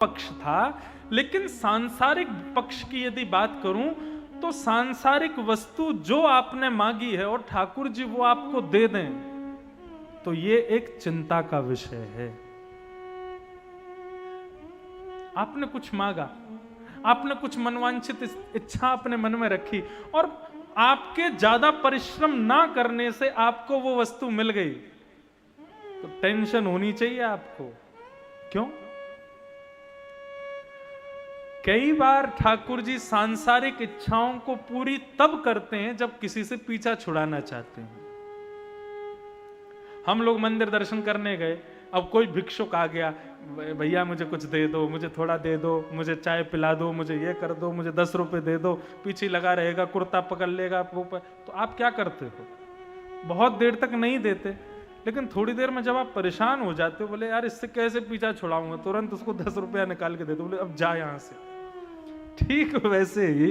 पक्ष था, लेकिन सांसारिक पक्ष की यदि बात करूं तो सांसारिक वस्तु जो आपने मांगी है और ठाकुर जी वो आपको दे दें, तो ये एक चिंता का विषय है। आपने कुछ मांगा, आपने कुछ मनवांछित इच्छा अपने मन में रखी और आपके ज्यादा परिश्रम ना करने से आपको वो वस्तु मिल गई, तो टेंशन होनी चाहिए आपको। क्यों? कई बार ठाकुर जी सांसारिक इच्छाओं को पूरी तब करते हैं जब किसी से पीछा छुड़ाना चाहते हैं। हम लोग मंदिर दर्शन करने गए, अब कोई भिक्षुक आ गया, भैया मुझे कुछ दे दो, मुझे थोड़ा दे दो, मुझे चाय पिला दो, मुझे ये कर दो, मुझे 10 रुपए दे दो, पीछे लगा रहेगा, कुर्ता पकड़ लेगा ऊपर, तो आप क्या करते हो? बहुत देर तक नहीं देते, लेकिन थोड़ी देर में जब आप परेशान हो जाते हो, बोले यार इससे कैसे पीछा छुड़ाऊंगा, तुरंत उसको 10 रुपया निकाल के दे दो, बोले अब जा यहां से। ठीक वैसे ही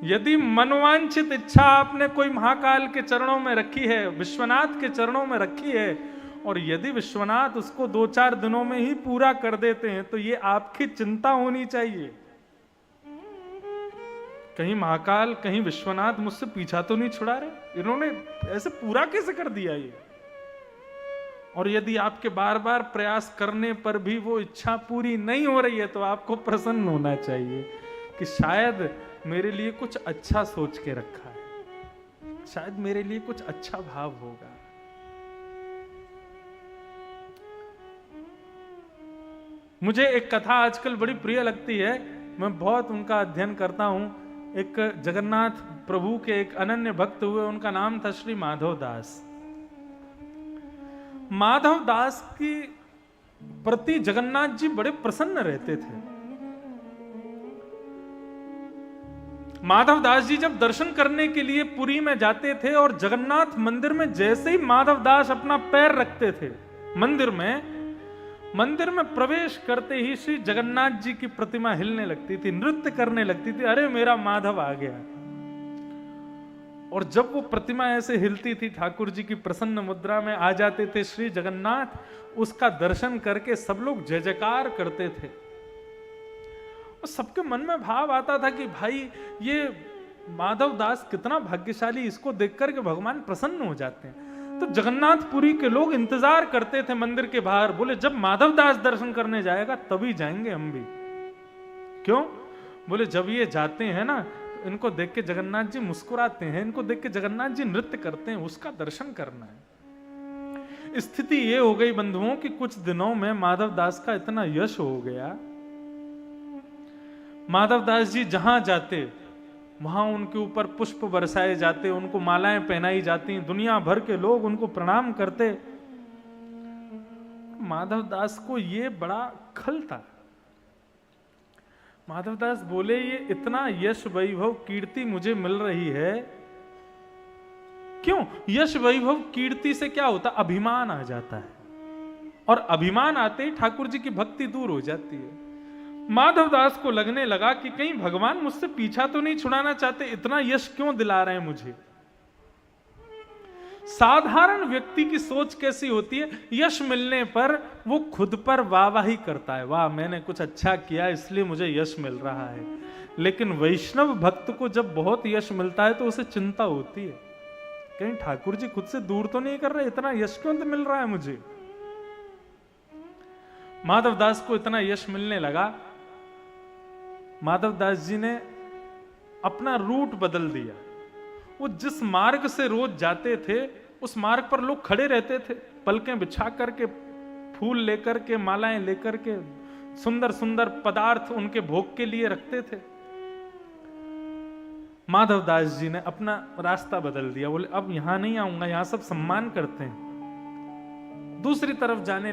यदि मनवांछित इच्छा आपने कोई महाकाल के चरणों में रखी है, विश्वनाथ के चरणों में रखी है, और यदि विश्वनाथ उसको 2-4 दिनों में ही पूरा कर देते हैं, तो ये आपकी चिंता होनी चाहिए। कहीं महाकाल, कहीं विश्वनाथ मुझसे पीछा तो नहीं छुड़ा रहे, इन्होंने ऐसे पूरा कैसे कर दिया ये। और यदि आपके बार बार प्रयास करने पर भी वो इच्छा पूरी नहीं हो रही है, तो आपको प्रसन्न होना चाहिए कि शायद मेरे लिए कुछ अच्छा सोच के रखा है, शायद मेरे लिए कुछ अच्छा भाव होगा। मुझे एक कथा आजकल बड़ी प्रिय लगती है, मैं बहुत उनका अध्ययन करता हूं। एक जगन्नाथ प्रभु के एक अनन्य भक्त हुए, उनका नाम था श्री माधव दास। माधव दास की प्रति जगन्नाथ जी बड़े प्रसन्न रहते थे। माधव दास जी जब दर्शन करने के लिए पुरी में जाते थे और जगन्नाथ मंदिर में जैसे ही माधव दास अपना पैर रखते थे मंदिर में प्रवेश करते ही श्री जगन्नाथ जी की प्रतिमा हिलने लगती थी, नृत्य करने लगती थी, अरे मेरा माधव आ गया। और जब वो प्रतिमा ऐसे हिलती थी, ठाकुर जी की प्रसन्न मुद्रा में आ जाते थे श्री जगन्नाथ, उसका दर्शन करके सब लोग जय जयकार करते थे। और सबके मन में भाव आता था कि भाई ये माधव दास कितना भाग्यशाली, इसको देखकर के भगवान प्रसन्न हो जाते हैं। तो जगन्नाथपुरी के लोग इंतजार करते थे मंदिर के बाहर, बोले जब माधव दास दर्शन करने जाएगा तभी जाएंगे हम भी। क्यों? बोले जब ये जाते हैं ना, इनको देख के जगन्नाथ जी मुस्कुराते हैं, इनको देख के जगन्नाथ जी नृत्य करते हैं, उसका दर्शन करना है। स्थिति ये हो गई बंधुओं कि कुछ दिनों में माधव दास का इतना यश हो गया, माधव दास जी जहां जाते वहां उनके ऊपर पुष्प बरसाए जाते, उनको मालाएं पहनाई जाती, दुनिया भर के लोग उनको प्रणाम करते। माधव दास को ये बड़ा खल था। माधव दास बोले ये इतना यश वैभव कीर्ति मुझे मिल रही है, क्यों? यश वैभव कीर्ति से क्या होता? अभिमान आ जाता है, और अभिमान आते ही ठाकुर जी की भक्ति दूर हो जाती है। माधव दास को लगने लगा कि कहीं भगवान मुझसे पीछा तो नहीं छुड़ाना चाहते, इतना यश क्यों दिला रहे हैं मुझे। साधारण व्यक्ति की सोच कैसी होती है? यश मिलने पर वो खुद पर वाहवाही करता है, वाह मैंने कुछ अच्छा किया इसलिए मुझे यश मिल रहा है। लेकिन वैष्णव भक्त को जब बहुत यश मिलता है तो उसे चिंता होती है, कहीं ठाकुर जी खुद से दूर तो नहीं कर रहे, इतना यश क्यों मिल रहा है मुझे। माधव दास को इतना यश मिलने लगा, माधव दास जी ने अपना रूट बदल दिया। वो जिस मार्ग से रोज जाते थे उस मार्ग पर लोग खड़े रहते थे, पलकें बिछा करके, फूल लेकर के, मालाएं लेकर के, सुंदर सुंदर पदार्थ उनके भोग के लिए रखते थे। माधव दास जी ने अपना रास्ता बदल दिया, बोले अब यहां नहीं आऊंगा, यहां सब सम्मान करते हैं। दूसरी तरफ जाने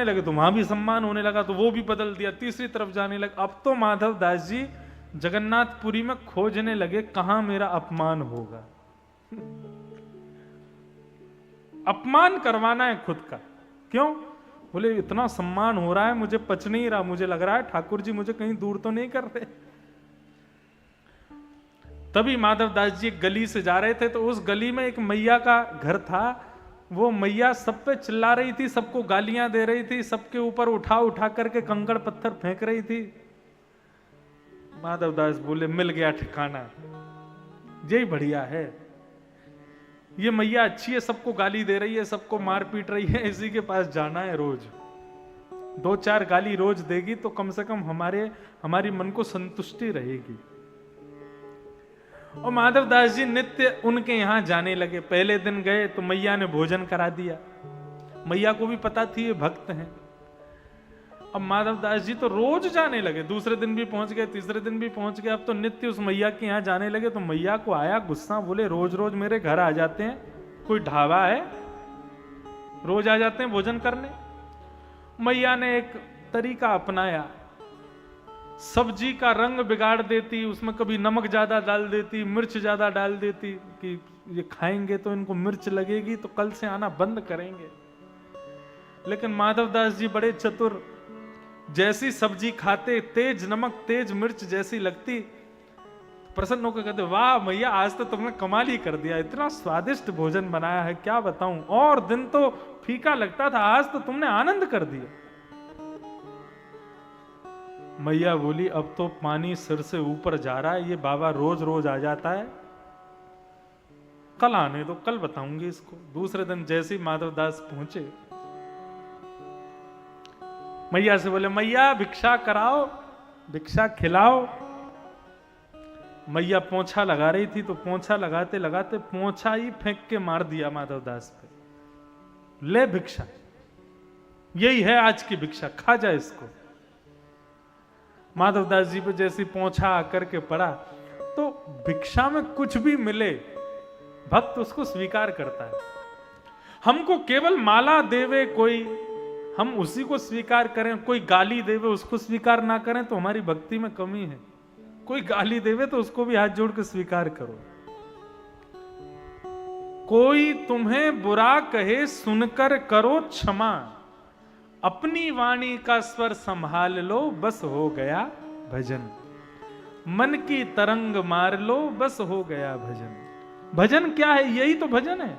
लगे, तो वहां भी सम्मान होने लगा, तो वो भी बदल दिया। तीसरी तरफ जाने लगे, अब तो माधव दास जी जगन्नाथपुरी में खोजने लगे कहां मेरा अपमान होगा। अपमान करवाना है खुद का। क्यों? बोले इतना सम्मान हो रहा है, मुझे पच नहीं रहा, मुझे लग रहा है ठाकुर जी मुझे कहीं दूर तो नहीं कर रहे। तभी माधव दास जी एक गली से जा रहे थे, तो उस गली में एक मैया का घर था। वो मैया सब पे चिल्ला रही थी, सबको गालियां दे रही थी, सबके ऊपर उठा उठा करके कंकड़ पत्थर फेंक रही थी। माधवदास बोले मिल गया ठिकाना, यही बढ़िया है, ये मैया अच्छी है, सबको गाली दे रही है, सबको मार पीट रही है, इसी के पास जाना है रोज। 2-4 गाली रोज देगी तो कम से कम हमारी मन को संतुष्टि रहेगी। और माधवदास जी नित्य उनके यहां जाने लगे। पहले दिन गए तो मैया ने भोजन करा दिया, मैया को भी पता थी ये भक्त हैं। अब माधवदास जी तो रोज जाने लगे, दूसरे दिन भी पहुंच गए, तीसरे दिन भी पहुंच गए, अब तो नित्य उस मैया के यहां जाने लगे। तो मैया को आया गुस्सा, बोले रोज रोज मेरे घर आ जाते हैं, कोई ढाबा है, रोज आ जाते हैं भोजन करने। मैया ने एक तरीका अपनाया, सब्जी का रंग बिगाड़ देती, उसमें कभी नमक ज्यादा डाल देती, मिर्च ज्यादा डाल देती कि ये खाएंगे तो इनको मिर्च लगेगी तो कल से आना बंद करेंगे। लेकिन माधवदास जी बड़े चतुर, जैसी सब्जी खाते, तेज नमक तेज मिर्च जैसी लगती, प्रसन्न होकर कहते वाह मैया आज तो तुमने कमाल ही कर दिया, इतना स्वादिष्ट भोजन बनाया है, क्या बताऊं, और दिन तो फीका लगता था, आज तो तुमने आनंद कर दिया। मैया बोली अब तो पानी सिर से ऊपर जा रहा है, ये बाबा रोज रोज आ जाता है, कल आने दो, कल बताऊंगी इसको। दूसरे दिन जैसे ही माधवदास पहुंचे, मैया से बोले मैया भिक्षा कराओ, भिक्षा खिलाओ। मैया पोंछा लगा रही थी तो पोंछा लगाते लगाते पोंछा ही फेंक के मार दिया माधवदास पे, ले भिक्षा, यही है आज की भिक्षा, खा जा इसको। माधवदास जी पे जैसी पोंछा आकर के पड़ा, तो भिक्षा में कुछ भी मिले भक्त उसको स्वीकार करता है। हमको केवल माला देवे कोई, हम उसी को स्वीकार करें, कोई गाली देवे उसको स्वीकार ना करें तो हमारी भक्ति में कमी है। कोई गाली देवे तो उसको भी हाथ जोड़ के स्वीकार करो। कोई तुम्हें बुरा कहे सुनकर करो क्षमा, अपनी वाणी का स्वर संभाल लो बस हो गया भजन, मन की तरंग मार लो बस हो गया भजन। भजन क्या है? यही तो भजन है।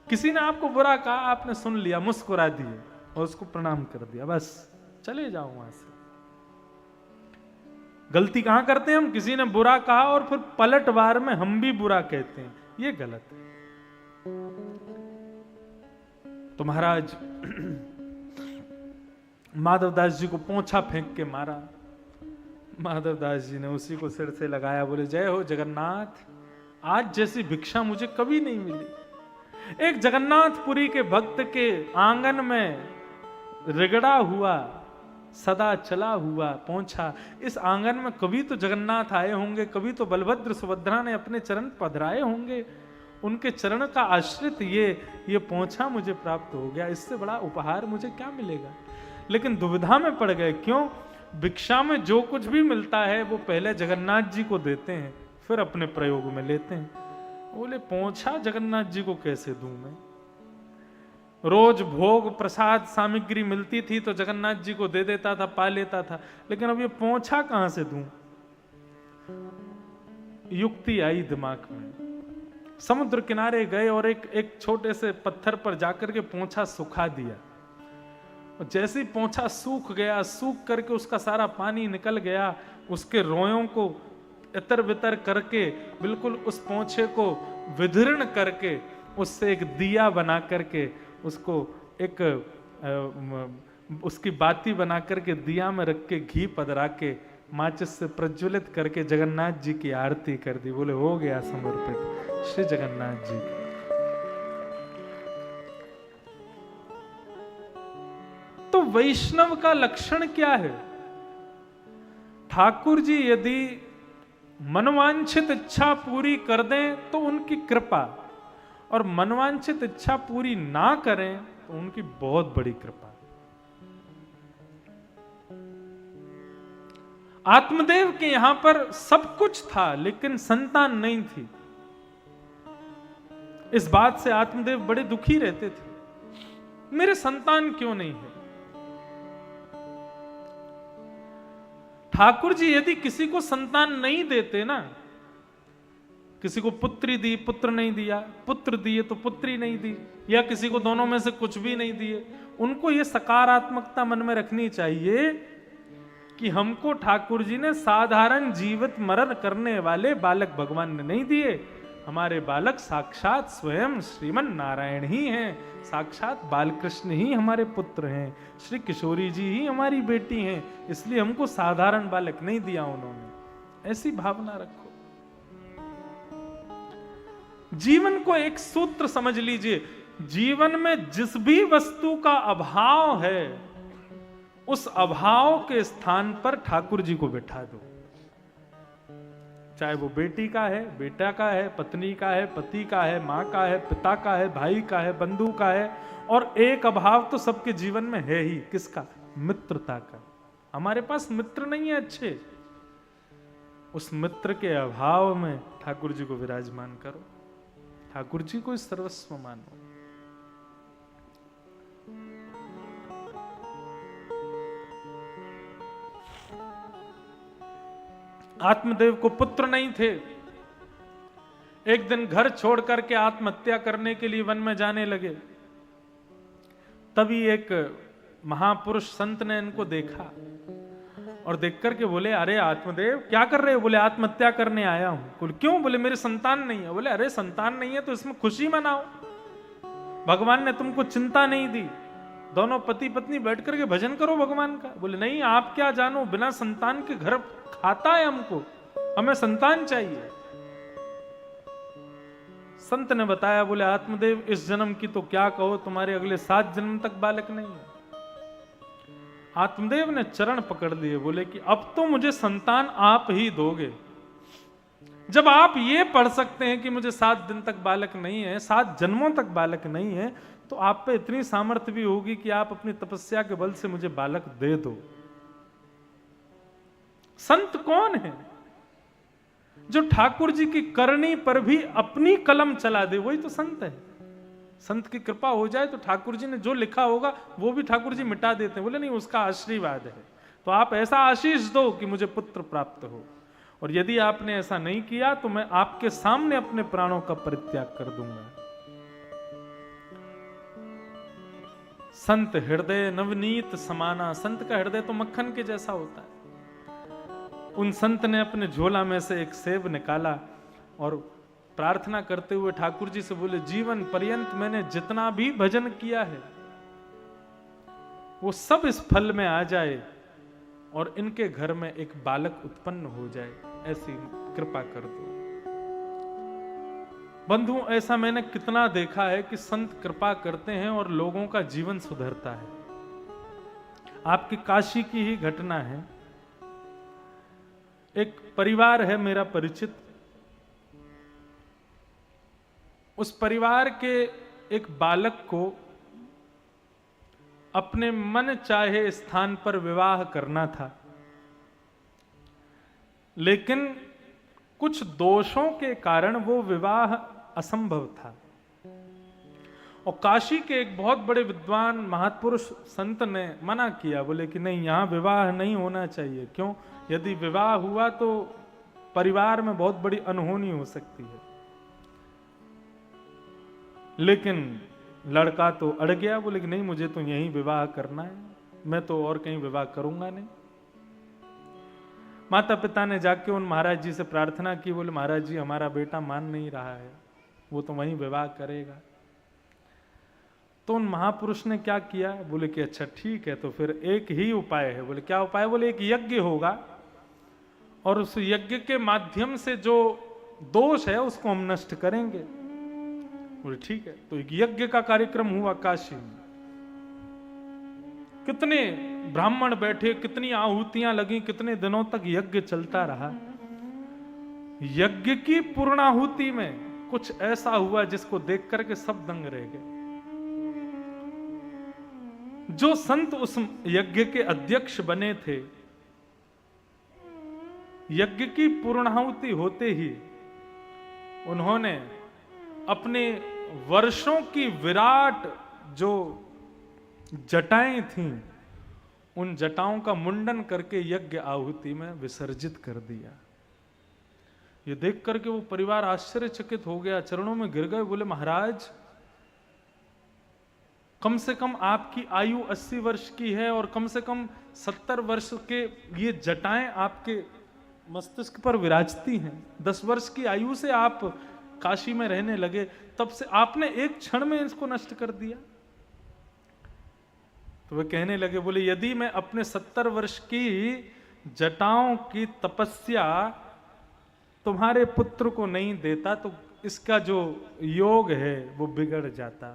किसी ने आपको बुरा कहा, आपने सुन लिया, मुस्कुरा दिए और उसको प्रणाम कर दिया, बस चले जाओ वहां से। गलती कहां करते हैं हम? किसी ने बुरा कहा और फिर पलटवार में हम भी बुरा कहते हैं, ये गलत है। तो महाराज माधवदास जी को पोंछा फेंक के मारा। माधवदास जी ने उसी को सिर से लगाया, बोले जय हो जगन्नाथ, आज जैसी भिक्षा मुझे कभी नहीं मिली। एक जगन्नाथपुरी के भक्त के आंगन में रिगड़ा हुआ, सदा चला हुआ पोंछा, इस आंगन में कभी तो जगन्नाथ आए होंगे, कभी तो बलभद्र सुभद्रा ने अपने चरण पधराए होंगे, उनके चरण का आश्रित ये पोंछा मुझे प्राप्त हो गया, इससे बड़ा उपहार मुझे क्या मिलेगा। लेकिन दुविधा में पड़ गए, क्यों? भिक्षा में जो कुछ भी मिलता है वो पहले जगन्नाथ जी को देते हैं, फिर अपने प्रयोग में लेते हैं। बोले पोंछा जगन्नाथ जी को कैसे दूं मैं? रोज भोग प्रसाद सामग्री मिलती थी तो जगन्नाथ जी को दे देता था, पा लेता था, लेकिन अब ये पोंछा कहां से दूं? युक्ति आई दिमाग में। समुद्र किनारे गए और एक छोटे से पत्थर पर जाकर के पोंछा सुखा दिया। जैसे ही पोंछा सूख गया, सूख करके उसका सारा पानी निकल गया, उसके रोयों को इतर बितर करके बिल्कुल उस पोंछे को विदीर्ण करके उससे एक दिया बना करके उसको एक उसकी बाती बना करके दिया में रख के घी पधरा के माचिस से प्रज्वलित करके जगन्नाथ जी की आरती कर दी। बोले हो गया समर्पित श्री जगन्नाथ जी। तो वैष्णव का लक्षण क्या है? ठाकुर जी यदि मनवांछित इच्छा पूरी कर दें तो उनकी कृपा, और मनवांछित इच्छा पूरी ना करें तो उनकी बहुत बड़ी कृपा। आत्मदेव के यहां पर सब कुछ था लेकिन संतान नहीं थी। इस बात से आत्मदेव बड़े दुखी रहते थे, मेरे संतान क्यों नहीं है। ठाकुर जी यदि किसी को संतान नहीं देते ना, किसी को पुत्री दी, पुत्र नहीं दिया, पुत्र दिए तो पुत्री नहीं दी, या किसी को दोनों में से कुछ भी नहीं दिए। उनको ये सकारात्मकता मन में रखनी चाहिए कि हमको ठाकुर जी ने साधारण जीवित मरण करने वाले बालक भगवान ने नहीं दिए। हमारे बालक साक्षात स्वयं श्रीमन नारायण ही हैं, साक्षात बालकृष्ण ही हमारे पुत्र हैं, श्री किशोरी जी ही हमारी बेटी हैं, इसलिए हमको साधारण बालक नहीं दिया उन्होंने। ऐसी भावना रखो। जीवन को एक सूत्र समझ लीजिए, जीवन में जिस भी वस्तु का अभाव है उस अभाव के स्थान पर ठाकुर जी को बिठा दो। चाहे वो बेटी का है, बेटा का है, पत्नी का है, पति का है, माँ का है, पिता का है, भाई का है, बंधु का है। और एक अभाव तो सबके जीवन में है ही, किसका? मित्रता का। हमारे पास मित्र नहीं है अच्छे, उस मित्र के अभाव में ठाकुर जी को विराजमान करो, ठाकुर जी को सर्वस्व मानो। आत्मदेव को पुत्र नहीं थे, एक दिन घर छोड़ करके आत्महत्या करने के लिए वन में जाने लगे। तभी एक महापुरुष संत ने इनको देखा और देख करके बोले, अरे आत्मदेव क्या कर रहे हो? बोले आत्महत्या करने आया हूं। बोले क्यों? बोले मेरे संतान नहीं है। बोले अरे संतान नहीं है तो इसमें खुशी मनाओ, भगवान ने तुमको चिंता नहीं दी, दोनों पति पत्नी बैठ करके भजन करो भगवान का। बोले नहीं, आप क्या जानो, बिना संतान के घर खाता है हमको, हमें संतान चाहिए। संत ने बताया, बोले आत्मदेव इस जन्म की तो क्या कहो, तुम्हारे अगले 7 जन्म तक बालक नहीं है। आत्मदेव ने चरण पकड़ लिए, बोले कि अब तो मुझे संतान आप ही दोगे। जब आप ये पढ़ सकते हैं कि मुझे 7 दिन तक बालक नहीं है, 7 जन्मों तक बालक नहीं है, तो आप पे इतनी सामर्थ्य भी होगी कि आप अपनी तपस्या के बल से मुझे बालक दे दो। संत कौन है? जो ठाकुर जी की करनी पर भी अपनी कलम चला दे, वही तो संत है। संत की कृपा हो जाए तो ठाकुर जी ने जो लिखा होगा वो भी ठाकुर जी मिटा देते हैं। बोले नहीं, उसका आशीर्वाद है, तो आप ऐसा आशीष दो कि मुझे पुत्र प्राप्त हो। और यदि आपने ऐसा नहीं किया तो मैं आपके सामने अपने प्राणों का परित्याग कर दूंगा। संत हृदय नवनीत समाना, संत का हृदय तो मक्खन के जैसा होता है। उन संत ने अपने झोला में से एक सेब निकाला और प्रार्थना करते हुए ठाकुर जी से बोले, जीवन पर्यंत मैंने जितना भी भजन किया है वो सब इस फल में आ जाए और इनके घर में एक बालक उत्पन्न हो जाए, ऐसी कृपा कर दो। बंधु, ऐसा मैंने कितना देखा है कि संत कृपा करते हैं और लोगों का जीवन सुधरता है। आपकी काशी की ही घटना है। एक परिवार है मेरा परिचित, उस परिवार के एक बालक को अपने मन चाहे स्थान पर विवाह करना था, लेकिन कुछ दोषों के कारण वो विवाह असंभव था। और काशी के एक बहुत बड़े विद्वान महापुरुष संत ने मना किया, बोले कि नहीं, यहां विवाह नहीं होना चाहिए। क्यों? यदि विवाह हुआ तो परिवार में बहुत बड़ी अनहोनी हो सकती है। लेकिन लड़का तो अड़ गया, बोले कि नहीं, मुझे तो यहीं विवाह करना है, मैं तो और कहीं विवाह करूंगा नहीं। माता पिता ने जाके उन महाराज जी से प्रार्थना की, बोले महाराज जी हमारा बेटा मान नहीं रहा है, वो तो वहीं विवाह करेगा। तो उन महापुरुष ने क्या किया, बोले कि अच्छा ठीक है, तो फिर एक ही उपाय है। बोले क्या उपाय? बोले एक यज्ञ होगा और उस यज्ञ के माध्यम से जो दोष है उसको हम नष्ट करेंगे। बोले ठीक है। तो एक यज्ञ का कार्यक्रम हुआ काशी में। कितने ब्राह्मण बैठे, कितनी आहुतियां लगी, कितने दिनों तक यज्ञ चलता रहा। यज्ञ की पूर्णाहुति में कुछ ऐसा हुआ जिसको देख करके सब दंग रह गए। जो संत उस यज्ञ के अध्यक्ष बने थे, यज्ञ की पूर्णाहुति होते ही उन्होंने अपने वर्षों की विराट जो जटाएं थीं, उन जटाओं का मुंडन करके यज्ञ आहुति में विसर्जित कर दिया। ये देख करके वो परिवार आश्चर्यचकित हो गया, चरणों में गिर गए, बोले महाराज कम से कम आपकी आयु 80 वर्ष की है और कम से कम 70 वर्ष के ये जटाएं आपके मस्तिष्क पर विराजती हैं। 10 वर्ष की आयु से आप काशी में रहने लगे, तब से आपने एक क्षण में इसको नष्ट कर दिया। तो वे कहने लगे, बोले यदि मैं अपने 70 वर्ष की जटाओं की तपस्या तुम्हारे पुत्र को नहीं देता तो इसका जो योग है वो बिगड़ जाता,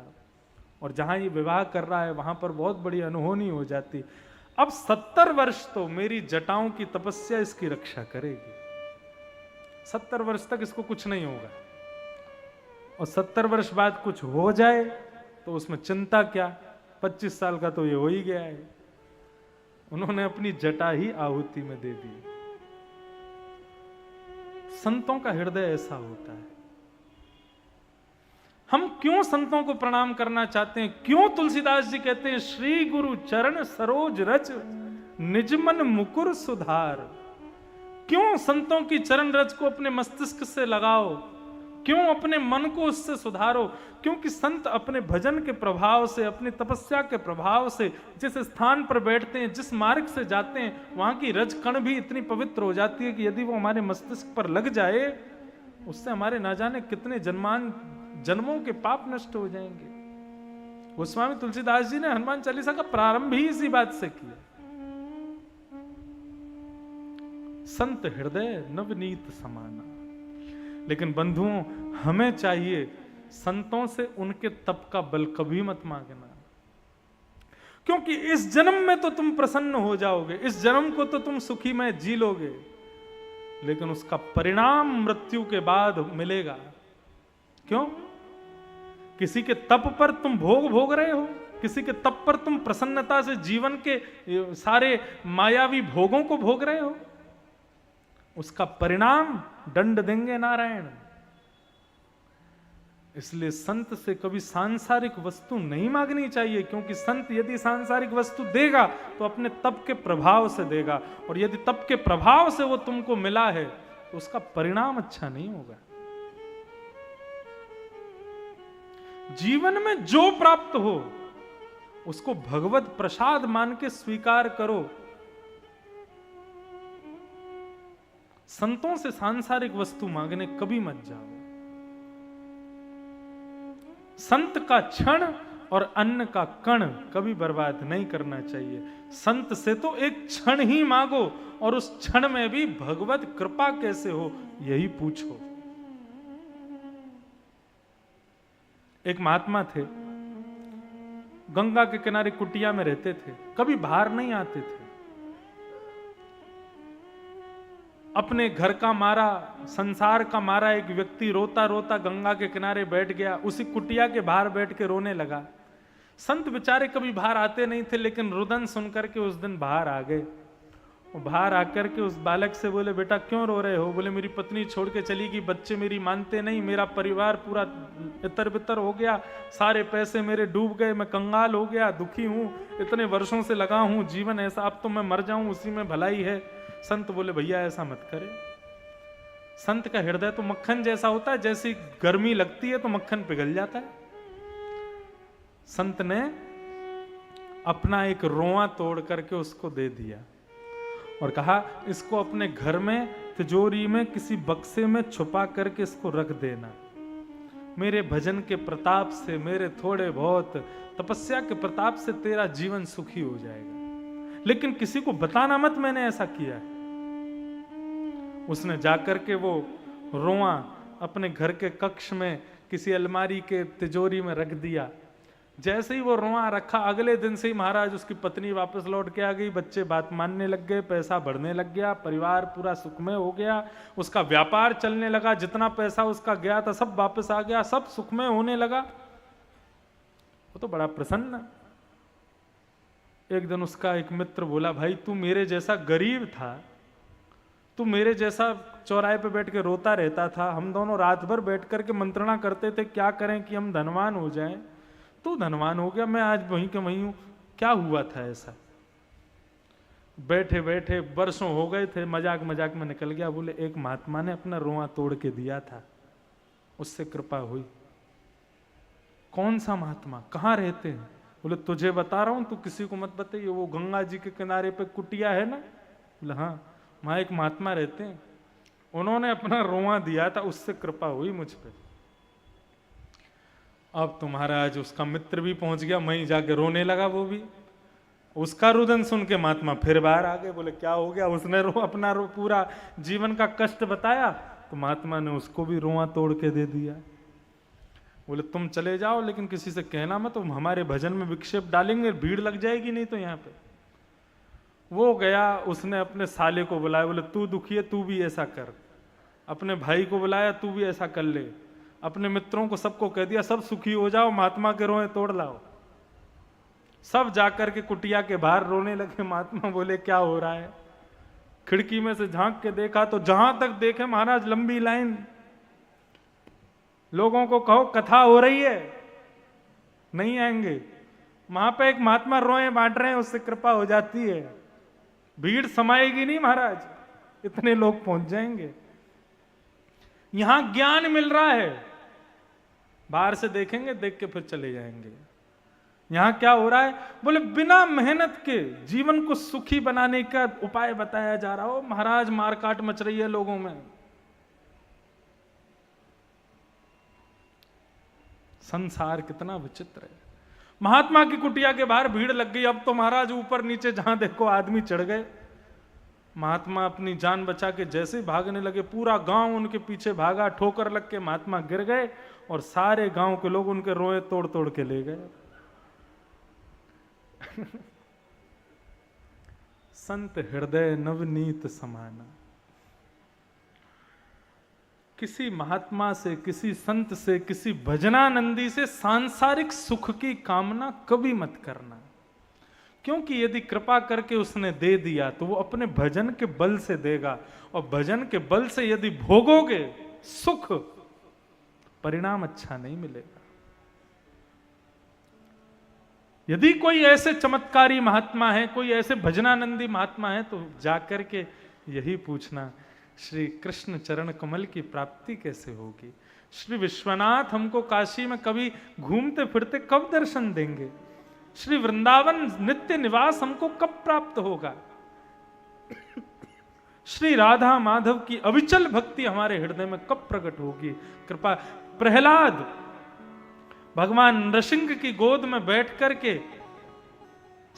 और जहां ये विवाह कर रहा है वहां पर बहुत बड़ी अनहोनी हो जाती। अब 70 वर्ष तो मेरी जटाओं की तपस्या इसकी रक्षा करेगी। 70 वर्ष तक इसको कुछ नहीं होगा, और 70 वर्ष बाद कुछ हो जाए तो उसमें चिंता क्या, 25 साल का तो ये हो ही गया है। उन्होंने अपनी जटा ही आहुति में दे दी। संतों का हृदय ऐसा होता है। हम क्यों संतों को प्रणाम करना चाहते हैं? क्यों तुलसीदास जी कहते हैं श्री गुरु चरण सरोज रच निज मन मुकुर सुधार? क्यों संतों की चरण रज को अपने मस्तिष्क से लगाओ? क्यों अपने मन को उससे सुधारो? क्योंकि संत अपने भजन के प्रभाव से, अपनी तपस्या के प्रभाव से जिस स्थान पर बैठते हैं, जिस मार्ग से जाते हैं, वहां की रज कण भी इतनी पवित्र हो जाती है कि यदि वो हमारे मस्तिष्क पर लग जाए उससे हमारे ना जाने कितने जन्मों के पाप नष्ट हो जाएंगे। गोस्वामी तुलसीदास जी ने हनुमान चालीसा का प्रारंभ ही इसी बात से किया। संत हृदय नवनीत समाना। लेकिन बंधुओं, हमें चाहिए संतों से उनके तप का बल कभी मत मांगना, क्योंकि इस जन्म में तो तुम प्रसन्न हो जाओगे, इस जन्म को तो तुम सुखी में जी लोगे, लेकिन उसका परिणाम मृत्यु के बाद मिलेगा। क्यों? किसी के तप पर तुम भोग रहे हो, किसी के तप पर तुम प्रसन्नता से जीवन के सारे मायावी भोगों को भोग रहे हो, उसका परिणाम दंड देंगे नारायण। इसलिए संत से कभी सांसारिक वस्तु नहीं मांगनी चाहिए, क्योंकि संत यदि सांसारिक वस्तु देगा तो अपने तप के प्रभाव से देगा, और यदि तप के प्रभाव से वो तुमको मिला है तो उसका परिणाम अच्छा नहीं होगा। जीवन में जो प्राप्त हो उसको भगवत प्रसाद मान के स्वीकार करो। संतों से सांसारिक वस्तु मांगने कभी मत जाओ। संत का क्षण और अन्न का कण कभी बर्बाद नहीं करना चाहिए। संत से तो एक क्षण ही मांगो, और उस क्षण में भी भगवत कृपा कैसे हो यही पूछो। एक महात्मा थे, गंगा के किनारे कुटिया में रहते थे, कभी बाहर नहीं आते थे। अपने घर का मारा, संसार का मारा एक व्यक्ति रोता रोता गंगा के किनारे बैठ गया, उसी कुटिया के बाहर बैठ के रोने लगा। संत बेचारे कभी बाहर आते नहीं थे, लेकिन रुदन सुनकर के उस दिन बाहर आ गए। बाहर आकर के उस बालक से बोले, बेटा क्यों रो रहे हो? बोले, मेरी पत्नी छोड़ के चली गई, बच्चे मेरी मानते नहीं, मेरा परिवार पूरा इतर बितर हो गया, सारे पैसे मेरे डूब गए, मैं कंगाल हो गया, दुखी हूं, इतने वर्षों से लगा हूं जीवन ऐसा, अब तो मैं मर जाऊं उसी में भलाई है। संत बोले, भैया ऐसा मत करे। संत का हृदय तो मक्खन जैसा होता है, जैसी गर्मी लगती है तो मक्खन पिघल जाता है। संत ने अपना एक रोआ तोड़ करके उसको दे दिया और कहा, इसको अपने घर में तिजोरी में किसी बक्से में छुपा करके इसको रख देना। मेरे भजन के प्रताप से, मेरे थोड़े बहुत तपस्या के प्रताप से तेरा जीवन सुखी हो जाएगा, लेकिन किसी को बताना मत मैंने ऐसा किया है। उसने जाकर के वो रोआ अपने घर के कक्ष में किसी अलमारी के तिजोरी में रख दिया। जैसे ही वो रोआ रखा, अगले दिन से ही महाराज उसकी पत्नी वापस लौट के आ गई, बच्चे बात मानने लग गए, पैसा बढ़ने लग गया, परिवार पूरा सुखमय हो गया, उसका व्यापार चलने लगा, जितना पैसा उसका गया था सब वापस आ गया, सब सुखमय होने लगा। वो तो बड़ा प्रसन्न। एक दिन उसका एक मित्र बोला, भाई तू मेरे जैसा गरीब था, तू मेरे जैसा चौराहे पे बैठ के रोता रहता था, हम दोनों रात भर बैठ करके मंत्रणा करते थे क्या करें कि हम धनवान हो जाएं, तू धनवान हो गया, मैं आज वहीं के वहीं हूं, क्या हुआ था ऐसा? बैठे बैठे बरसों हो गए थे, मजाक मजाक में निकल गया, बोले एक महात्मा ने अपना रोआ तोड़ के दिया था, उससे कृपा हुई। कौन सा महात्मा, कहाँ रहते हैं? बोले तुझे बता रहा हूं, तू किसी को मत बताइए, वो गंगा जी के किनारे पे कुटिया है ना। बोले हाँ, वहां एक महात्मा रहते हैं, उन्होंने अपना रोआ दिया था, उससे कृपा हुई मुझ पे। अब तो महाराज उसका मित्र भी पहुंच गया, वहीं जाके रोने लगा वो भी। उसका रुदन सुन के महात्मा फिर बाहर आ गए, बोले क्या हो गया? उसने अपना पूरा जीवन का कष्ट बताया, तो महात्मा ने उसको भी रोआ तोड़ के दे दिया। बोले तुम चले जाओ, लेकिन किसी से कहना मत, तुम हमारे भजन में विक्षेप डालेंगे, भीड़ लग जाएगी नहीं तो यहाँ पे। वो गया, उसने अपने साले को बुलाया, बोले तू दुखी है, तू भी ऐसा कर। अपने भाई को बुलाया, तू भी ऐसा कर ले। अपने मित्रों को सबको कह दिया, सब सुखी हो जाओ, महात्मा के रोए तोड़ लाओ। सब जाकर के कुटिया के बाहर रोने लगे। महात्मा बोले क्या हो रहा है? खिड़की में से झांक के देखा तो जहां तक देखे महाराज लंबी लाइन। लोगों को कहो कथा हो रही है, नहीं आएंगे। वहां पे एक महात्मा रोए बांट रहे हैं, उससे कृपा हो जाती है। भीड़ समाएगी नहीं महाराज, इतने लोग पहुंच जाएंगे। यहां ज्ञान मिल रहा है, बाहर से देखेंगे, देख के फिर चले जाएंगे। यहां क्या हो रहा है? बोले बिना मेहनत के जीवन को सुखी बनाने का उपाय बताया जा रहा हो। महाराज मारकाट मच रही है लोगों में। संसार कितना विचित्र है। महात्मा की कुटिया के बाहर भीड़ लग गई। अब तो महाराज ऊपर नीचे जहां देखो आदमी चढ़ गए। महात्मा अपनी जान बचा के जैसे भागने लगे, पूरा गांव उनके पीछे भागा। ठोकर लग के महात्मा गिर गए और सारे गांव के लोग उनके रोए तोड़ तोड़ के ले गए। संत हृदय नवनीत समाना। किसी महात्मा से, किसी संत से, किसी भजनानंदी से सांसारिक सुख की कामना कभी मत करना, क्योंकि यदि कृपा करके उसने दे दिया तो वो अपने भजन के बल से देगा, और भजन के बल से यदि भोगोगे सुख, परिणाम अच्छा नहीं मिलेगा। यदि कोई ऐसे चमत्कारी महात्मा है, कोई ऐसे भजनानंदी महात्मा है, तो जाकर के यही पूछना, श्री कृष्ण चरण कमल की प्राप्ति कैसे होगी? श्री विश्वनाथ हमको काशी में कभी घूमते फिरते कब दर्शन देंगे? श्री वृंदावन नित्य निवास हमको कब प्राप्त होगा? श्री राधा माधव की अविचल भक्ति हमारे हृदय में कब प्रकट होगी? कृपा। प्रहलाद भगवान नृसिंह की गोद में बैठ करके,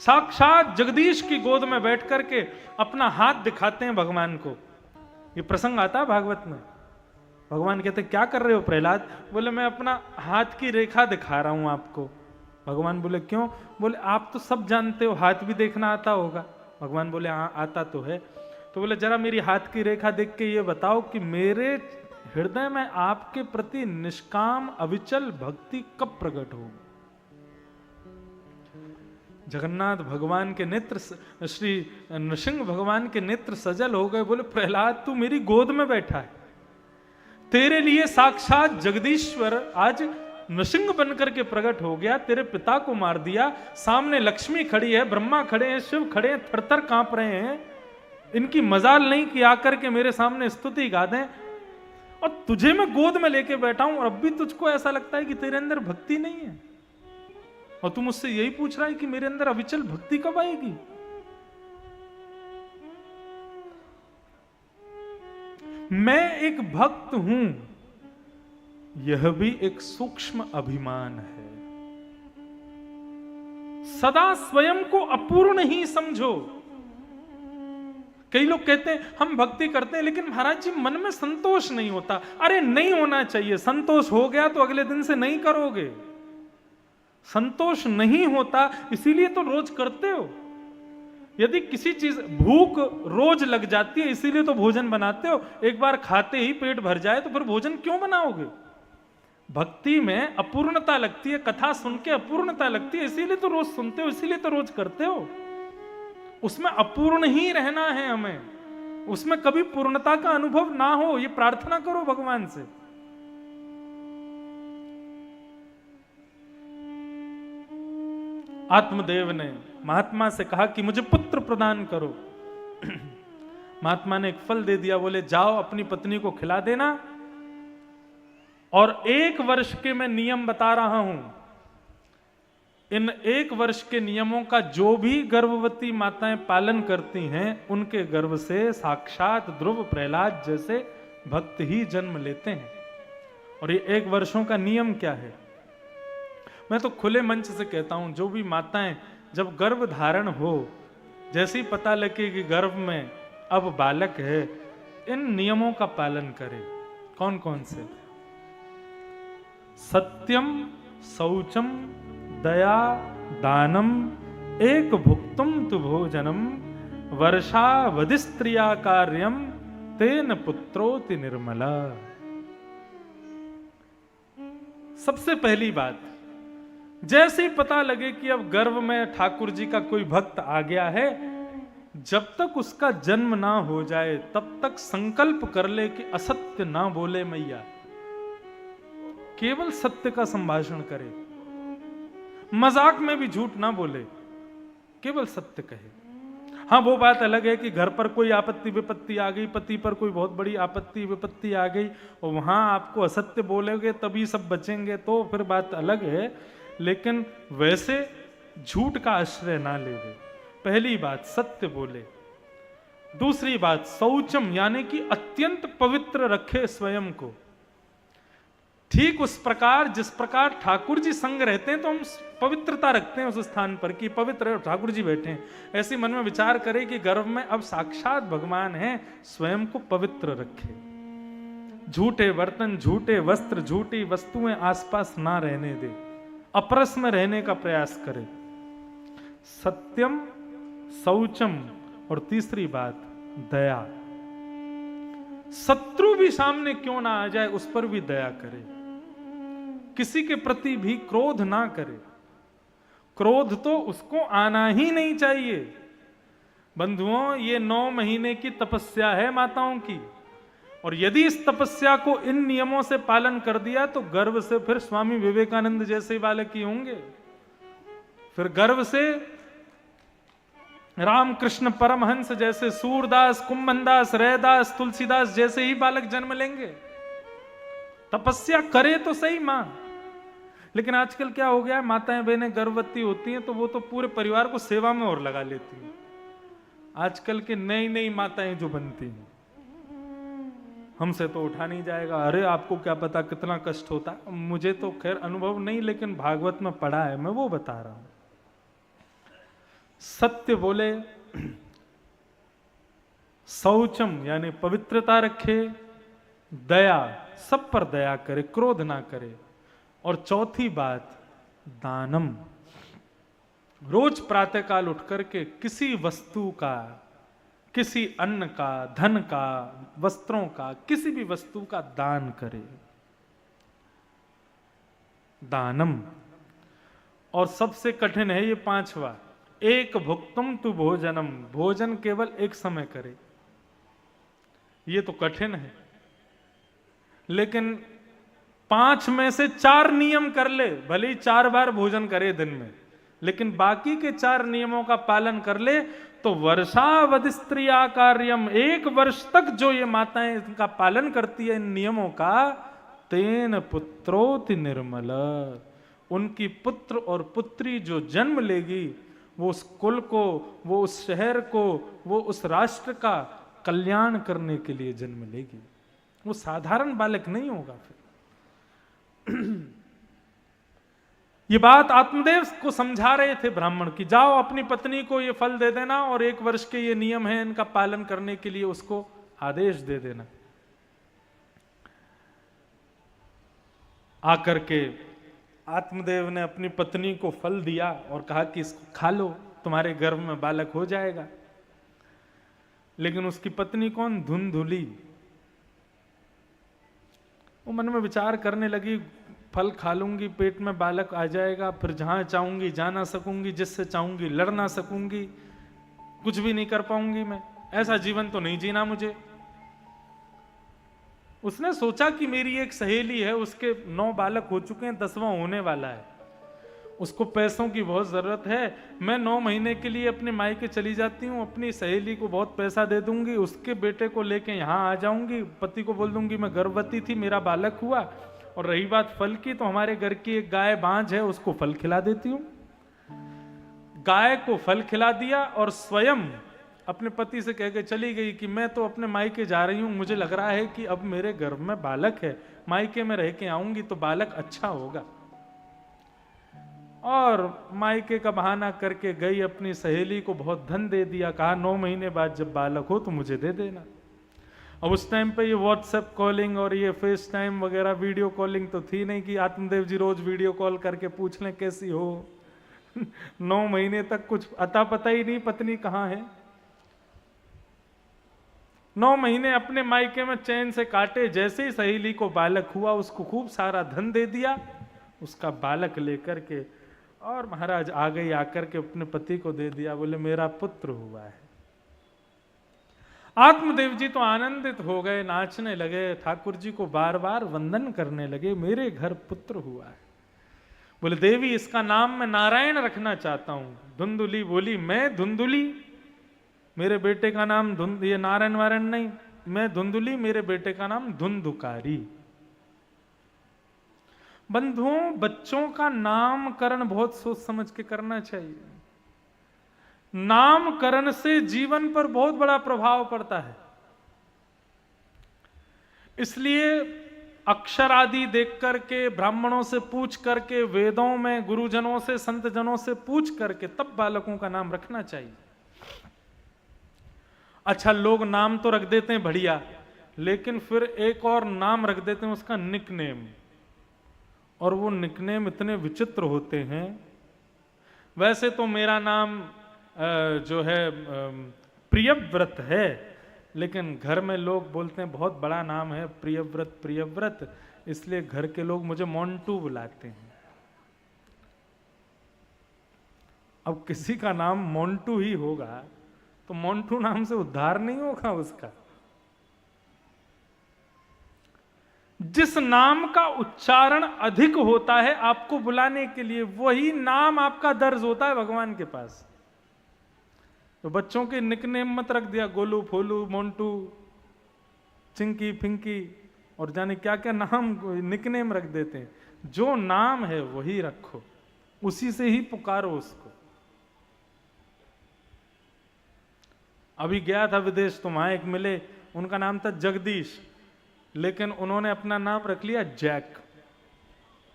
साक्षात जगदीश की गोद में बैठ करके अपना हाथ दिखाते हैं भगवान को। ये प्रसंग आता है भागवत में। भगवान कहते क्या कर रहे हो प्रहलाद? बोले मैं अपना हाथ की रेखा दिखा रहा हूं आपको। भगवान बोले क्यों? बोले आप तो सब जानते हो, हाथ भी देखना आता होगा। भगवान बोले हाँ आता तो है। तो बोले जरा मेरी हाथ की रेखा देख के ये बताओ कि मेरे हृदय में आपके प्रति निष्काम अविचल भक्ति कब प्रकट होगी? जगन्नाथ भगवान के नेत्र, श्री नृसिंह भगवान के नेत्र सजल हो गए। बोले प्रहलाद तू मेरी गोद में बैठा है, तेरे लिए साक्षात जगदीश्वर आज नृसिंह बनकर के प्रकट हो गया। तेरे पिता को मार दिया, सामने लक्ष्मी खड़ी है, ब्रह्मा खड़े हैं, शिव खड़े हैं, थरथर कांप रहे हैं। इनकी मजाल नहीं कि आकर के मेरे सामने स्तुति गा दें, और तुझे मैं गोद में लेके बैठा हूं, और अब भी तुझको ऐसा लगता है कि तेरे अंदर भक्ति नहीं है, और तू मुझसे यही पूछ रहा है कि मेरे अंदर अविचल भक्ति कब आएगी? मैं एक भक्त हूं, यह भी एक सूक्ष्म अभिमान है। सदा स्वयं को अपूर्ण ही समझो। कई लोग कहते हैं हम भक्ति करते हैं, लेकिन महाराज जी मन में संतोष नहीं होता। अरे नहीं होना चाहिए। संतोष हो गया तो अगले दिन से नहीं करोगे। संतोष नहीं होता इसीलिए तो रोज करते हो। यदि किसी चीज, भूख रोज लग जाती है इसीलिए तो भोजन बनाते हो। एक बार खाते ही पेट भर जाए तो फिर भोजन क्यों बनाओगे? भक्ति में अपूर्णता लगती है, कथा सुन के अपूर्णता लगती है, इसीलिए तो रोज सुनते हो, इसीलिए तो रोज करते हो। उसमें अपूर्ण ही रहना है हमें, उसमें कभी पूर्णता का अनुभव ना हो, ये प्रार्थना करो भगवान से। आत्मदेव ने महात्मा से कहा कि मुझे पुत्र प्रदान करो। महात्मा ने एक फल दे दिया, बोले जाओ अपनी पत्नी को खिला देना, और 1 वर्ष के मैं नियम बता रहा हूं, इन 1 वर्ष के नियमों का जो भी गर्भवती माताएं पालन करती हैं, उनके गर्भ से साक्षात ध्रुव प्रहलाद जैसे भक्त ही जन्म लेते हैं। और ये 1 वर्षों का नियम क्या है? मैं तो खुले मंच से कहता हूं, जो भी माताएं जब गर्भ धारण हो, जैसे ही पता लगे कि गर्भ में अब बालक है, इन नियमों का पालन करें। कौन कौन से? सत्यम, शौचम, दया, दानम, एक भुक्तुम तु भोजनम, वर्षावधि स्त्रिया कार्यम, तेन पुत्रोति निर्मला। सबसे पहली बात, जैसे ही पता लगे कि अब गर्भ में ठाकुर जी का कोई भक्त आ गया है, जब तक उसका जन्म ना हो जाए तब तक संकल्प कर ले कि असत्य ना बोले मैया, केवल सत्य का संभाषण करे, मजाक में भी झूठ ना बोले, केवल सत्य कहे। हाँ, वो बात अलग है कि घर पर कोई आपत्ति विपत्ति आ गई, पति पर कोई बहुत बड़ी आपत्ति विपत्ति आ गई और वहां आपको असत्य बोलोगे तभी सब बचेंगे, तो फिर बात अलग है। लेकिन वैसे झूठ का आश्रय ना ले। पहली बात सत्य बोले। दूसरी बात शौचम, यानी कि अत्यंत पवित्र रखे स्वयं को, ठीक उस प्रकार जिस प्रकार ठाकुर जी संग रहते हैं तो हम पवित्रता रखते हैं उस स्थान पर कि पवित्र ठाकुर जी बैठे हैं। ऐसे मन में विचार करें कि गर्भ में अब साक्षात भगवान है, स्वयं को पवित्र रखे। झूठे बर्तन, झूठे वस्त्र, झूठी वस्तुएं आसपास ना रहने दे, अपरस में रहने का प्रयास करे। सत्यम, शौचम, और तीसरी बात दया। शत्रु भी सामने क्यों ना आ जाए उस पर भी दया करे, किसी के प्रति भी क्रोध ना करे। क्रोध तो उसको आना ही नहीं चाहिए। बंधुओं, ये 9 महीने की तपस्या है माताओं की, और यदि इस तपस्या को इन नियमों से पालन कर दिया तो गर्भ से फिर स्वामी विवेकानंद जैसे बालक ही होंगे, फिर गर्भ से रामकृष्ण परमहंस जैसे, सूरदास, कुंभनदास, रैदास, तुलसीदास जैसे ही बालक जन्म लेंगे। तपस्या करे तो सही मां। लेकिन आजकल क्या हो गया है, माताएं बहनें गर्भवती होती हैं तो वो तो पूरे परिवार को सेवा में और लगा लेती हैं। आजकल के नई नई माताएं जो बनती हैं, हमसे तो उठा नहीं जाएगा, अरे आपको क्या पता कितना कष्ट होता है। मुझे तो खैर अनुभव नहीं, लेकिन भागवत में पढ़ा है, मैं वो बता रहा हूं। सत्य बोले, शौचम यानी पवित्रता रखे, दया, सब पर दया करे, क्रोध ना करे, और चौथी बात दानम। रोज प्रातःकाल उठ करके किसी वस्तु का, किसी अन्न का, धन का, वस्त्रों का, किसी भी वस्तु का दान करे। दानम। और सबसे कठिन है ये 5वां, एक भुक्तुम तु भोजनम। भोजन केवल एक समय करे। ये तो कठिन है, लेकिन 5 में से 4 नियम कर ले, भले ही 4 बार भोजन करे दिन में, लेकिन बाकी के 4 नियमों का पालन कर ले तो वर्षावधि स्त्रिया कार्यम, 1 वर्ष तक जो ये माताएं इनका पालन करती है इन नियमों का, तेन पुत्रोति निर्मल, उनकी पुत्र और पुत्री जो जन्म लेगी वो उस कुल को, वो उस शहर को, वो उस राष्ट्र का कल्याण करने के लिए जन्म लेगी। वो साधारण बालक नहीं होगा। फिर ये बात आत्मदेव को समझा रहे थे ब्राह्मण की, जाओ अपनी पत्नी को ये फल दे देना और 1 वर्ष के ये नियम है इनका पालन करने के लिए उसको आदेश दे देना। आकर के आत्मदेव ने अपनी पत्नी को फल दिया और कहा कि इसको खा लो, तुम्हारे गर्भ में बालक हो जाएगा। लेकिन उसकी पत्नी कौन? धुंधुली। वो मन में विचार करने लगी, फल खा लूंगी, पेट में बालक आ जाएगा, फिर जहां चाहूंगी जा ना सकूंगी, जिससे चाहूंगी लड़ ना सकूंगी, कुछ भी नहीं कर पाऊंगी मैं, ऐसा जीवन तो नहीं जीना मुझे। उसने सोचा कि मेरी एक सहेली है, उसके 9 बालक हो चुके हैं, 10वां होने वाला है। उसको पैसों की बहुत जरूरत है, मैं 9 महीने के लिए अपने मायके चली जाती हूँ, अपनी सहेली को बहुत पैसा दे दूंगी, उसके बेटे को लेके यहाँ आ जाऊंगी, पति को बोल दूंगी मैं गर्भवती थी, मेरा बालक हुआ। और रही बात फल की, तो हमारे घर की एक गाय बांझ है, उसको फल खिला देती हूँ। गाय को फल खिला दिया और स्वयं अपने पति से कह के चली गई कि मैं तो अपने मायके जा रही हूँ, मुझे लग रहा है कि अब मेरे गर्भ में बालक है, मायके में रह के आऊंगी तो बालक अच्छा होगा। और मायके का बहाना करके गई, अपनी सहेली को बहुत धन दे दिया, कहा 9 महीने बाद जब बालक हो तो मुझे दे देना। अब उस टाइम पे ये व्हाट्सएप कॉलिंग और ये फेस टाइम वगैरह वीडियो कॉलिंग तो थी नहीं कि आत्मदेव जी रोज वीडियो कॉल करके पूछ लें कैसी हो। 9 महीने तक कुछ अता पता ही नहीं पत्नी कहाँ है। 9 महीने अपने मायके में चैन से काटे, जैसे ही सहेली को बालक हुआ उसको खूब सारा धन दे दिया, उसका बालक लेकर के, और महाराज आ गई, आकर के अपने पति को दे दिया, बोले मेरा पुत्र हुआ है। आत्मदेव जी तो आनंदित हो गए, नाचने लगे, ठाकुर जी को बार बार वंदन करने लगे, मेरे घर पुत्र हुआ है। बोले देवी इसका नाम मैं नारायण रखना चाहता हूं। धुंधुली बोली मैं धुंधुली, मेरे बेटे का नाम ये नारायण वारायण नहीं, मैं धुंधुली, मेरे बेटे का नाम धुंधुकारी। बंधुओं, बच्चों का नामकरण बहुत सोच समझ के करना चाहिए। नामकरण से जीवन पर बहुत बड़ा प्रभाव पड़ता है। इसलिए अक्षर आदि देख करके, ब्राह्मणों से पूछ करके, वेदों में गुरुजनों से, संत जनों से पूछ करके तब बालकों का नाम रखना चाहिए। अच्छा, लोग नाम तो रख देते हैं बढ़िया, लेकिन फिर एक और नाम रख देते हैं उसका निकनेम, और वो निकनेम इतने विचित्र होते हैं। वैसे तो मेरा नाम जो है प्रियव्रत है, लेकिन घर में लोग बोलते हैं बहुत बड़ा नाम है प्रियव्रत प्रियव्रत, इसलिए घर के लोग मुझे मोंटू बुलाते हैं। अब किसी का नाम मोंटू ही होगा तो मोंटू नाम से उद्धार नहीं होगा उसका। जिस नाम का उच्चारण अधिक होता है आपको बुलाने के लिए, वही नाम आपका दर्ज होता है भगवान के पास। तो बच्चों के निकनेम मत रख दिया, गोलू, फोलू, मोंटू, चिंकी, फिंकी और जाने क्या क्या नाम निकनेम रख देते हैं। जो नाम है वही रखो, उसी से ही पुकारो उसको। अभी गया था विदेश, तो वहां एक मिले, उनका नाम था जगदीश, लेकिन उन्होंने अपना नाम रख लिया जैक।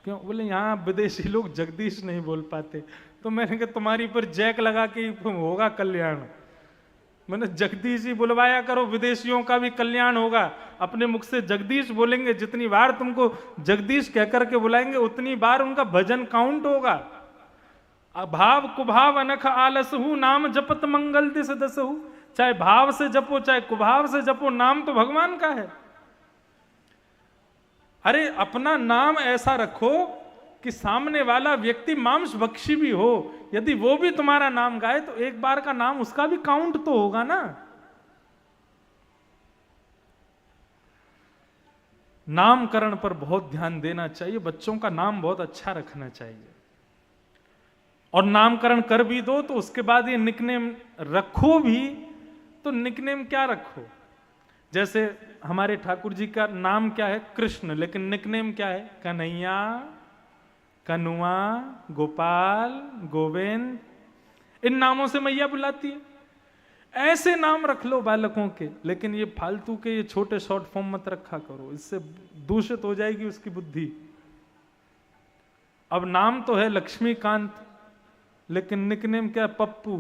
क्यों? बोले यहाँ विदेशी लोग जगदीश नहीं बोल पाते। तो मैंने कहा तुम्हारी पर जैक लगा के होगा कल्याण। मैंने जगदीश ही बुलवाया करो, विदेशियों का भी कल्याण होगा। अपने मुख से जगदीश बोलेंगे, जितनी बार तुमको जगदीश कहकर के बुलाएंगे उतनी बार उनका भजन काउंट होगा। भाव कुभाव अनख आलसहु, नाम जपत मंगल दिस दसहु। चाहे भाव से जपो चाहे कुभाव से जपो, नाम तो भगवान का है। अरे अपना नाम ऐसा रखो कि सामने वाला व्यक्ति मांस भक्षी भी हो, यदि वो भी तुम्हारा नाम गाए तो एक बार का नाम उसका भी काउंट तो होगा ना। नामकरण पर बहुत ध्यान देना चाहिए, बच्चों का नाम बहुत अच्छा रखना चाहिए। और नामकरण कर भी दो तो उसके बाद ये निकनेम रखो भी, तो निकनेम क्या रखो? जैसे हमारे ठाकुर जी का नाम क्या है? कृष्ण, लेकिन निकनेम क्या है? कन्हैया, कनुआ, गोपाल, गोविंद। इन नामों से मैया बुलाती है। ऐसे नाम रख लो बालकों के, लेकिन ये फालतू के ये छोटे शॉर्ट फॉर्म मत रखा करो, इससे दूषित हो जाएगी उसकी बुद्धि। अब नाम तो है लक्ष्मीकांत, लेकिन निकनेम क्या? पप्पू।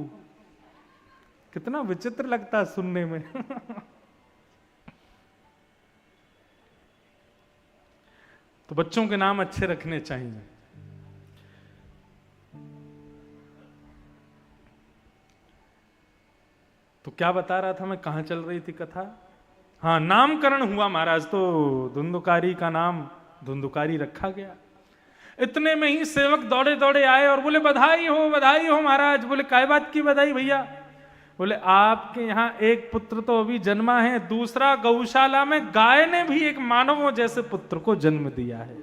कितना विचित्र लगता है सुनने में। तो बच्चों के नाम अच्छे रखने चाहिए। तो क्या बता रहा था मैं, कहां चल रही थी कथा? हाँ, नामकरण हुआ महाराज, तो धुंधुकारी का नाम धुंधुकारी रखा गया। इतने में ही सेवक दौड़े दौड़े आए और बोले बधाई हो महाराज। बोले काय बात की बधाई भैया? बोले आपके यहाँ एक पुत्र तो अभी जन्मा है, दूसरा गौशाला में गाय ने भी एक मानवों जैसे पुत्र को जन्म दिया है।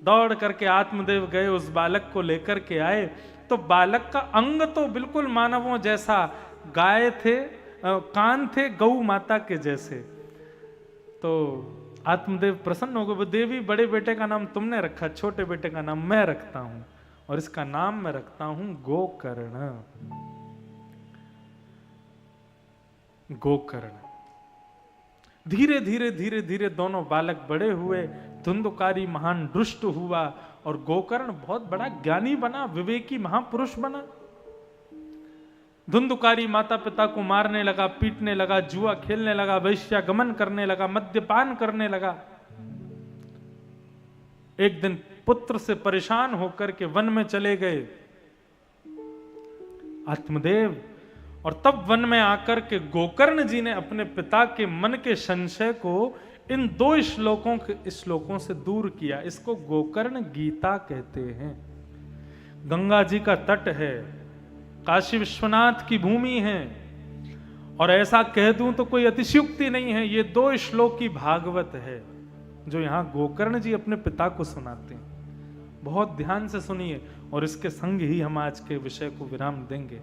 दौड़ करके आत्मदेव गए, उस बालक को लेकर के आए, तो बालक का अंग तो बिल्कुल मानवों जैसा, गाय थे, कान थे गौ माता के जैसे। तो आत्मदेव प्रसन्न हो गए, वो देवी बड़े बेटे का नाम तुमने रखा, छोटे बेटे का नाम मैं रखता हूं, और इसका नाम मैं रखता हूं गोकर्ण। गोकर्ण। धीरे धीरे धीरे धीरे दोनों बालक बड़े हुए, धुंधकारी महान दुष्ट हुआ, और गोकर्ण बहुत बड़ा ज्ञानी बना, विवेकी महापुरुष बना। धुंधकारी माता पिता को मारने लगा, पीटने लगा, जुआ खेलने लगा, वैश्यागमन करने लगा, मद्यपान करने लगा। एक दिन पुत्र से परेशान होकर के वन में चले गए आत्मदेव, और तब वन में आकर के गोकर्ण जी ने अपने पिता के मन के संशय को इन 2 श्लोकों से दूर किया। इसको गोकर्ण गीता कहते हैं। गंगा जी का तट है, काशी विश्वनाथ की भूमि है, और ऐसा कह दूं तो कोई अतिशयोक्ति नहीं है, ये 2 श्लोक की भागवत है जो यहां गोकर्ण जी अपने पिता को सुनाते हैं। बहुत ध्यान से सुनिए, और इसके संग ही हम आज के विषय को विराम देंगे।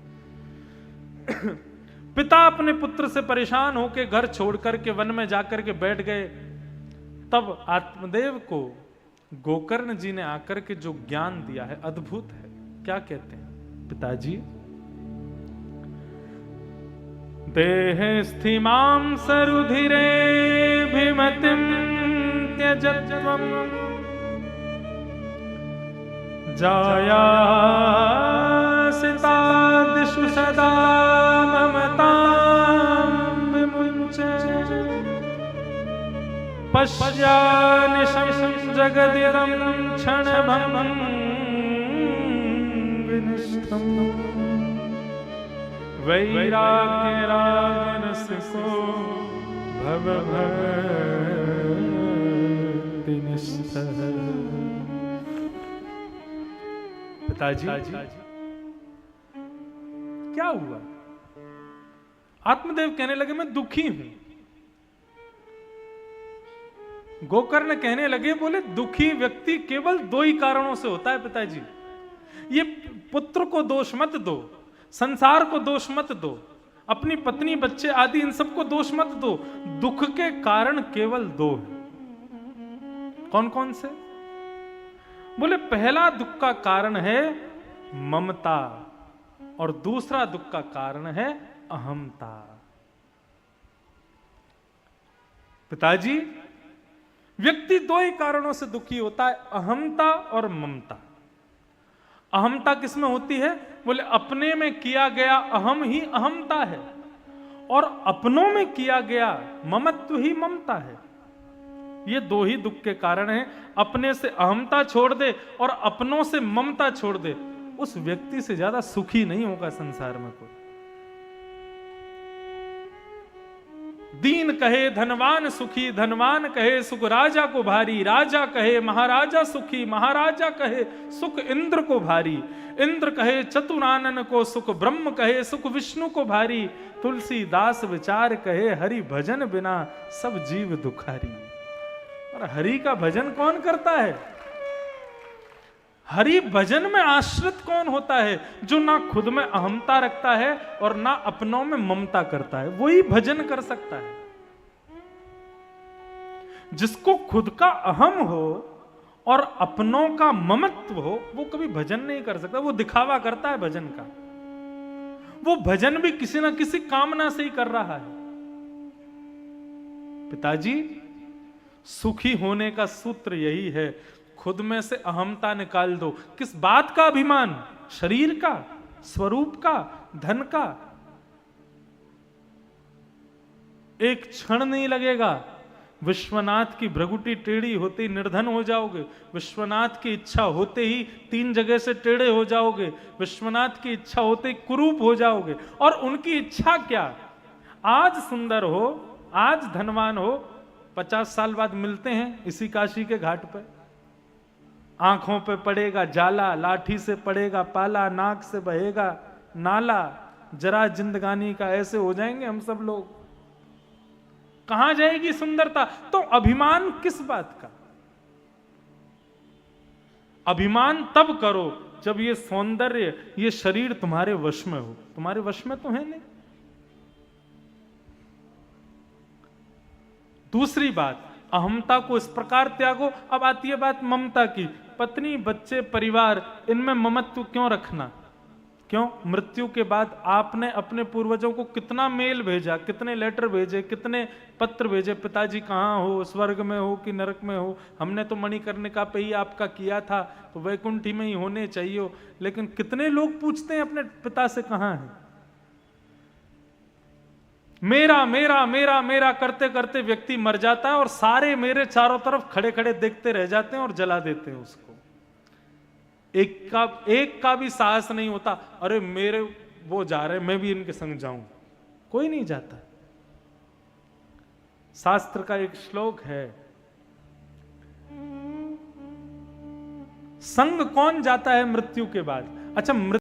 पिता अपने पुत्र से परेशान होकर घर छोड़ करके वन में जाकर के बैठ गए। तब आत्मदेव को गोकर्ण जी ने आकर के जो ज्ञान दिया है अद्भुत है। क्या कहते हैं पिताजी? देह स्थिमां सरुधिरे भिमतिं त्यजत्वम् जायासितादिषु सदा ममतां विमुञ्च पश्यानिशं जगदिदं क्षणभङ्गं विनिष्ठम् वैराग्यरागरसको भवभक्तिनिष्ठः। पिताजी क्या हुआ? आत्मदेव कहने लगे मैं दुखी हूं। गोकर्ण कहने लगे, बोले दुखी व्यक्ति केवल 2 ही कारणों से होता है पिताजी। ये पुत्र को दोष मत दो, संसार को दोष मत दो, अपनी पत्नी बच्चे आदि इन सबको दोष मत दो। दुख के कारण केवल 2 हैं। कौन कौन से? बोले पहला दुख का कारण है ममता, और दूसरा दुख का कारण है अहंता। पिताजी व्यक्ति 2 ही कारणों से दुखी होता है, अहंता और ममता। अहमता किसमें होती है? बोले अपने में किया गया अहम ही अहमता है, और अपनों में किया गया ममत्व ही ममता है। ये 2 ही दुख के कारण हैं। अपने से अहमता छोड़ दे और अपनों से ममता छोड़ दे, उस व्यक्ति से ज्यादा सुखी नहीं होगा संसार में कोई। दीन कहे धनवान सुखी, धनवान कहे सुख राजा को भारी, राजा कहे महाराजा सुखी, महाराजा कहे सुख इंद्र को भारी, इंद्र कहे चतुरानन को सुख, ब्रह्म कहे सुख विष्णु को भारी, तुलसीदास विचार कहे हरि भजन बिना सब जीव दुखारी। और हरि का भजन कौन करता है? हरि भजन में आश्रित कौन होता है? जो ना खुद में अहमता रखता है और ना अपनों में ममता करता है, वही भजन कर सकता है। जिसको खुद का अहम हो और अपनों का ममत्व हो, वो कभी भजन नहीं कर सकता। वो दिखावा करता है भजन का। वो भजन भी किसी ना किसी कामना से ही कर रहा है। पिताजी सुखी होने का सूत्र यही है, खुद में से अहमता निकाल दो। किस बात का अभिमान? शरीर का, स्वरूप का, धन का। एक क्षण नहीं लगेगा। विश्वनाथ की भ्रगुटी टेढ़ी होते ही निर्धन हो जाओगे। विश्वनाथ की इच्छा होते ही 3 जगह से टेढ़े हो जाओगे। विश्वनाथ की इच्छा होते ही कुरूप हो जाओगे। और उनकी इच्छा क्या? आज सुंदर हो, आज धनवान हो, 50 साल बाद मिलते हैं इसी काशी के घाट पर। आंखों पे पड़ेगा जाला, लाठी से पड़ेगा पाला, नाक से बहेगा नाला, जरा जिंदगानी का ऐसे हो जाएंगे हम सब लोग। कहां जाएगी सुंदरता? तो अभिमान किस बात का? अभिमान तब करो जब ये सौंदर्य, ये शरीर तुम्हारे वश में हो। तुम्हारे वश में तो है नहीं। दूसरी बात, अहमता को इस प्रकार त्यागो। अब आती है बात ममता की। पत्नी, बच्चे, परिवार, इनमें ममत्व क्यों रखना? क्यों? मृत्यु के बाद आपने अपने पूर्वजों को कितना मेल भेजा, कितने लेटर भेजे, कितने पत्र भेजे, पिताजी कहाँ हो, स्वर्ग में हो कि नरक में हो? हमने तो मणिकर्णिका पे ही आपका किया था, तो वैकुंठी में ही होने चाहिए। लेकिन कितने लोग पूछते हैं अपने पिता से कहाँ है? मेरा मेरा मेरा मेरा करते करते व्यक्ति मर जाता है और सारे मेरे चारों तरफ खड़े खड़े देखते रह जाते हैं और जला देते हैं उसको। एक का भी साहस नहीं होता, अरे मेरे वो जा रहे, मैं भी इनके संग जाऊं। कोई नहीं जाता। शास्त्र का एक श्लोक है, संग कौन जाता है मृत्यु के बाद? अच्छा,